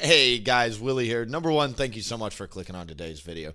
Hey guys, Willie here. Number one, thank you so much for clicking on today's video.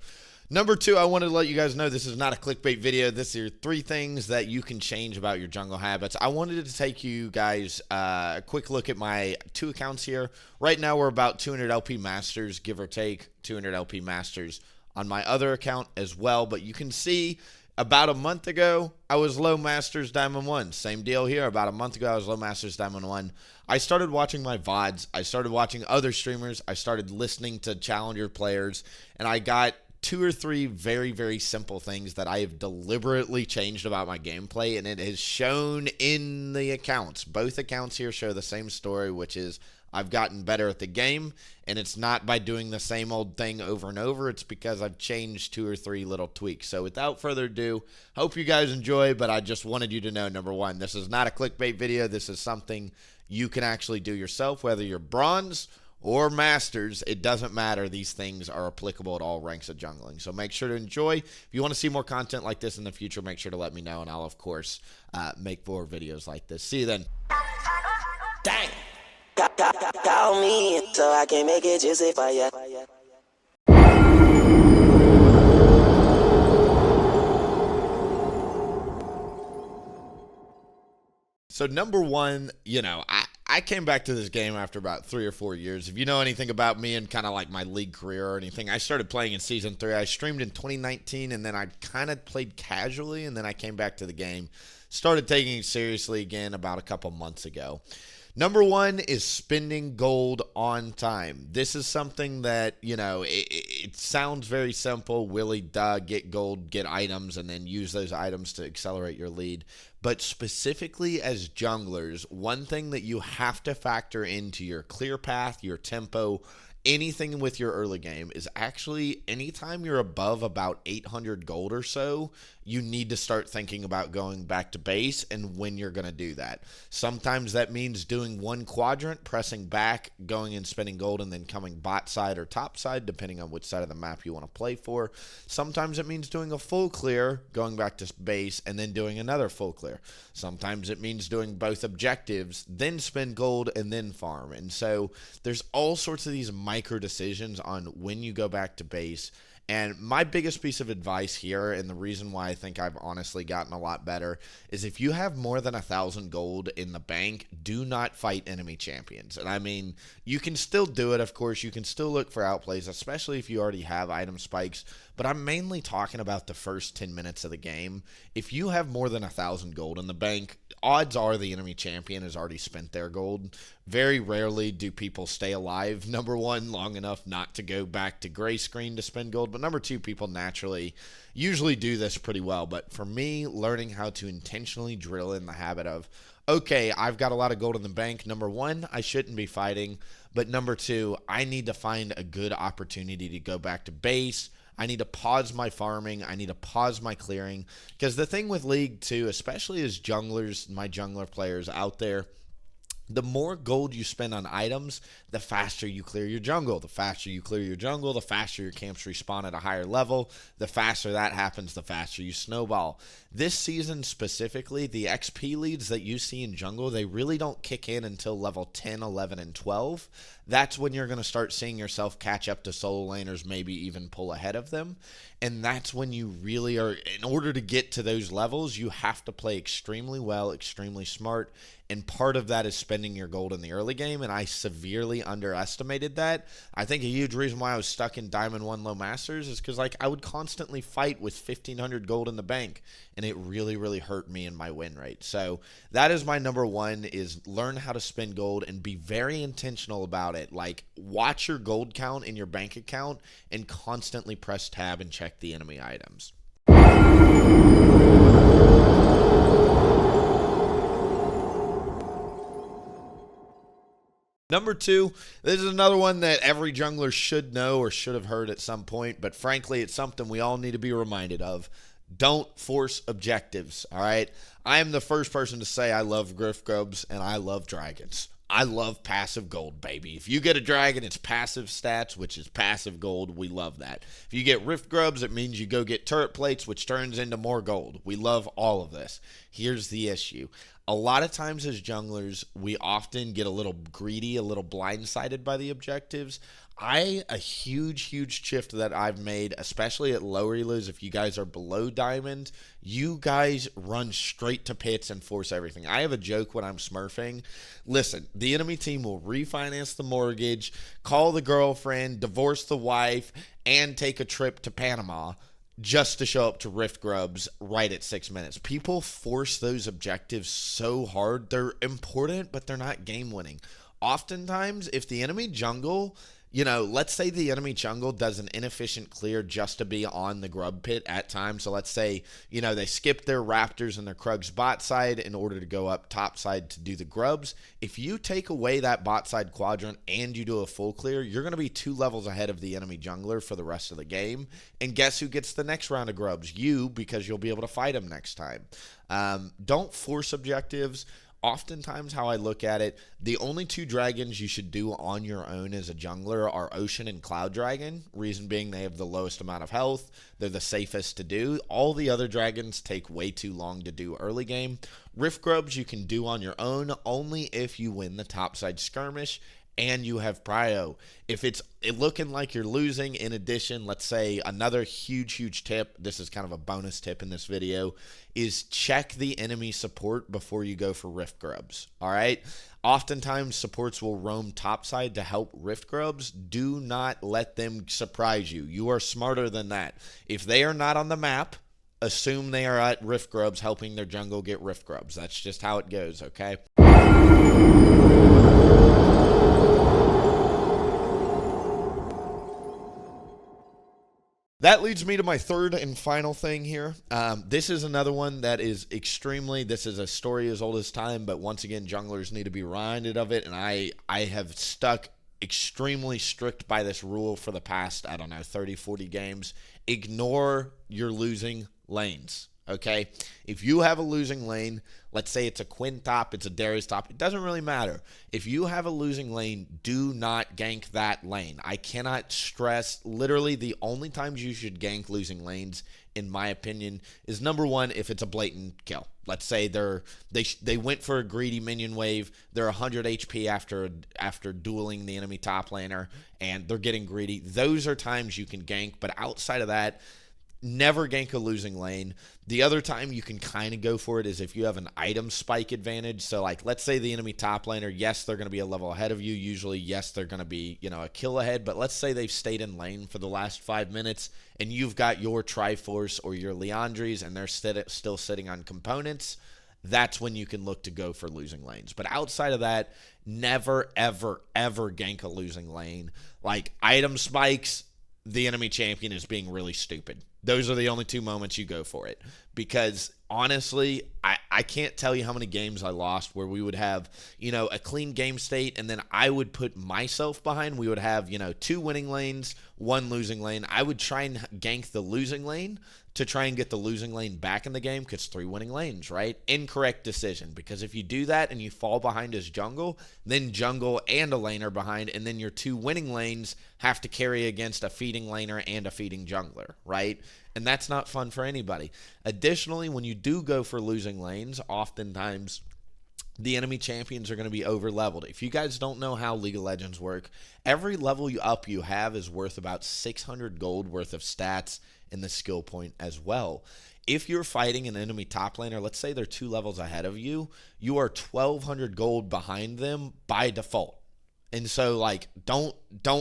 Number two, I wanted to let you guys know this is not a clickbait video. This are 3 things that you can change about your jungle habits. I wanted to take you guys a quick look at my 2 accounts here. Right now we're about 200 LP Masters, give or take 200 LP Masters on my other account as well. But you can see about a month ago, I was low Masters Diamond 1. Same deal here. About a month ago, I was low Masters Diamond 1. I started watching my VODs. I started watching other streamers. I started listening to Challenger players. And I got 2 or 3 very, very simple things that I have deliberately changed about my gameplay. And it has shown in the accounts. Both accounts here show the same story, which is I've gotten better at the game, and it's not by doing the same old thing over and over. It's because I've changed 2 or 3 little tweaks. So without further ado, hope you guys enjoy, but I just wanted you to know, number one, this is not a clickbait video. This is something you can actually do yourself, whether you're bronze or masters. It doesn't matter. These things are applicable at all ranks of jungling. So make sure to enjoy. If you want to see more content like this in the future, make sure to let me know, and I'll, of course, make more videos like this. See you then. Dang. Call me so I can make it juicy for ya. So number one, I came back to this game after about 3 or 4 years. If you know anything about me and kind of like my league career or anything, I started playing in Season 3. I streamed in 2019, and then I kind of played casually, and then I came back to the game. Started taking it seriously again about a couple months ago. Number one is spending gold on time. This is something that, it sounds very simple. Willie, get gold, get items, and then use those items to accelerate your lead. But specifically as junglers, one thing that you have to factor into your clear path, your tempo, anything with your early game is actually anytime you're above about 800 gold or so, you need to start thinking about going back to base and when you're going to do that. Sometimes that means doing one quadrant, pressing back, going and spending gold, and then coming bot side or top side, depending on which side of the map you want to play for. Sometimes it means doing a full clear, going back to base, and then doing another full clear. Sometimes it means doing both objectives, then spend gold, and then farm. And so there's all sorts of these micro decisions on when you go back to base. And my biggest piece of advice here, and the reason why I think I've honestly gotten a lot better, is if you have more than 1,000 gold in the bank, do not fight enemy champions. And I mean, you can still do it, of course. You can still look for outplays, especially if you already have item spikes. But I'm mainly talking about the first 10 minutes of the game. If you have more than 1,000 gold in the bank, odds are the enemy champion has already spent their gold. Very rarely do people stay alive, number one, long enough not to go back to gray screen to spend gold. But number two, people naturally usually do this pretty well. But for me, learning how to intentionally drill in the habit of, okay, I've got a lot of gold in the bank. Number one, I shouldn't be fighting. But number two, I need to find a good opportunity to go back to base. I need to pause my farming. I need to pause my clearing. Because the thing with League 2, especially as junglers, my jungler players out there, the more gold you spend on items, the faster you clear your jungle. The faster you clear your jungle, the faster your camps respawn at a higher level. The faster that happens, the faster you snowball. This season specifically, the XP leads that you see in jungle, they really don't kick in until level 10, 11, and 12. That's when you're going to start seeing yourself catch up to solo laners, maybe even pull ahead of them. And that's when you really are, in order to get to those levels, you have to play extremely well, extremely smart. And part of that is spending your gold in the early game, and I severely underestimated that. I think a huge reason why I was stuck in Diamond 1 low masters is because I would constantly fight with 1,500 gold in the bank, and it really, really hurt me in my win rate. So that is my number one, is learn how to spend gold and be very intentional about it. Like, watch your gold count in your bank account and constantly press tab and check the enemy items. Number two, this is another one that every jungler should know or should have heard at some point, but frankly, it's something we all need to be reminded of. Don't force objectives, all right? I am the first person to say I love Griff Grubs and I love dragons. I love passive gold, baby. If you get a dragon, it's passive stats, which is passive gold. We love that. If you get Rift Grubs, it means you go get turret plates, which turns into more gold. We love all of this. Here's the issue. A lot of times as junglers, we often get a little greedy, a little blindsided by the objectives. A huge shift that I've made, especially at lower elos, if you guys are below diamond, you guys run straight to pits and force everything. I have a joke when I'm smurfing. Listen, the enemy team will refinance the mortgage, call the girlfriend, divorce the wife, and take a trip to Panama just to show up to Rift Grubs right at 6 minutes. People force those objectives so hard. They're important, but they're not game winning. Oftentimes, if the enemy jungle, let's say the enemy jungle does an inefficient clear just to be on the grub pit at times. So let's say, they skip their raptors and their Krugs bot side in order to go up top side to do the grubs. If you take away that bot side quadrant and you do a full clear, you're going to be 2 levels ahead of the enemy jungler for the rest of the game. And guess who gets the next round of grubs? You, because you'll be able to fight them next time. Don't force objectives. Oftentimes, how I look at it, the only 2 dragons you should do on your own as a jungler are Ocean and Cloud Dragon. Reason being, they have the lowest amount of health. They're the safest to do. All the other dragons take way too long to do early game. Rift Grubs you can do on your own only if you win the topside skirmish and you have prio. If it's looking like you're losing, in addition, let's say another huge tip, this is kind of a bonus tip in this video, is check the enemy support before you go for Rift Grubs, all right? Oftentimes, supports will roam topside to help Rift Grubs. Do not let them surprise you. You are smarter than that. If they are not on the map, assume they are at Rift Grubs helping their jungle get Rift Grubs. That's just how it goes, okay? That leads me to my third and final thing here. This is another one that is this is a story as old as time, but once again, junglers need to be reminded of it, and I have stuck extremely strict by this rule for the past, 30, 40 games. Ignore your losing lanes, okay? If you have a losing lane, let's say it's a Quinn top, it's a Darius top, it doesn't really matter. If you have a losing lane, do not gank that lane. I cannot stress, literally the only times you should gank losing lanes, in my opinion, is number one, if it's a blatant kill. Let's say they went for a greedy minion wave, they're 100 HP after dueling the enemy top laner, and they're getting greedy. Those are times you can gank, but outside of that, never gank a losing lane. The other time you can kind of go for it is if you have an item spike advantage. So, like, let's say the enemy top laner, yes, they're going to be a level ahead of you. Usually, yes, they're going to be, a kill ahead. But let's say they've stayed in lane for the last 5 minutes, and you've got your Triforce or your Leandries, and they're still sitting on components. That's when you can look to go for losing lanes. But outside of that, never, ever gank a losing lane. Like, item spikes, the enemy champion is being really stupid. Those are the only 2 moments you go for it. Because honestly, I can't tell you how many games I lost where we would have, a clean game state, and then I would put myself behind. We would have, 2 winning lanes, 1 losing lane. I would try and gank the losing lane to try and get the losing lane back in the game because 3 winning lanes, right? Incorrect decision, because if you do that and you fall behind as jungle, then jungle and a laner behind, and then your 2 winning lanes have to carry against a feeding laner and a feeding jungler, right? And that's not fun for anybody. Additionally, when you do go for losing lanes, oftentimes the enemy champions are going to be over leveled. If you guys don't know how League of Legends work, every level you have is worth about 600 gold worth of stats in the skill point as well. If you're fighting an enemy top laner, let's say they're 2 levels ahead of you, you are 1,200 gold behind them by default. And so, like, don't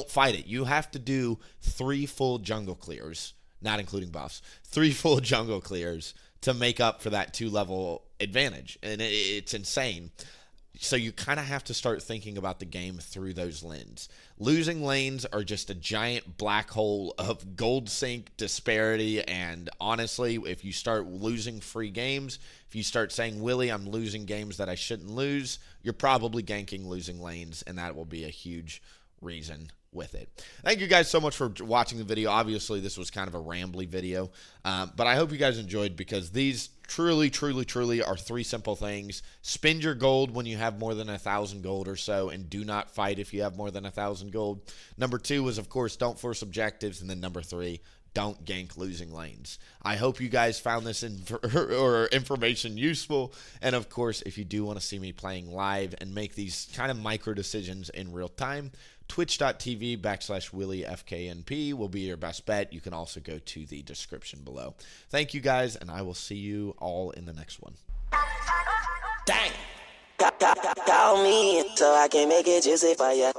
fight it. You have to do 3 full jungle clears, not including buffs, 3 full jungle clears to make up for that 2-level advantage. And it's insane. So you kind of have to start thinking about the game through those lenses. Losing lanes are just a giant black hole of gold sink disparity, and honestly, if you start losing free games, if you start saying, Willie, I'm losing games that I shouldn't lose, you're probably ganking losing lanes, and that will be a huge reason with it. Thank you guys so much for watching the video. Obviously, this was kind of a rambly video, but I hope you guys enjoyed, because these truly are 3 simple things. Spend your gold when you have more than 1,000 gold or so, and do not fight if you have more than 1,000 gold. Number 2 was, of course, don't force objectives, and then number 3, don't gank losing lanes. I hope you guys found this information useful. And of course, if you do want to see me playing live and make these kind of micro decisions in real time, twitch.tv/WilliefknP will be your best bet. You can also go to the description below. Thank you guys, and I will see you all in the next one. Dang. Call me so I can make it juicy for ya.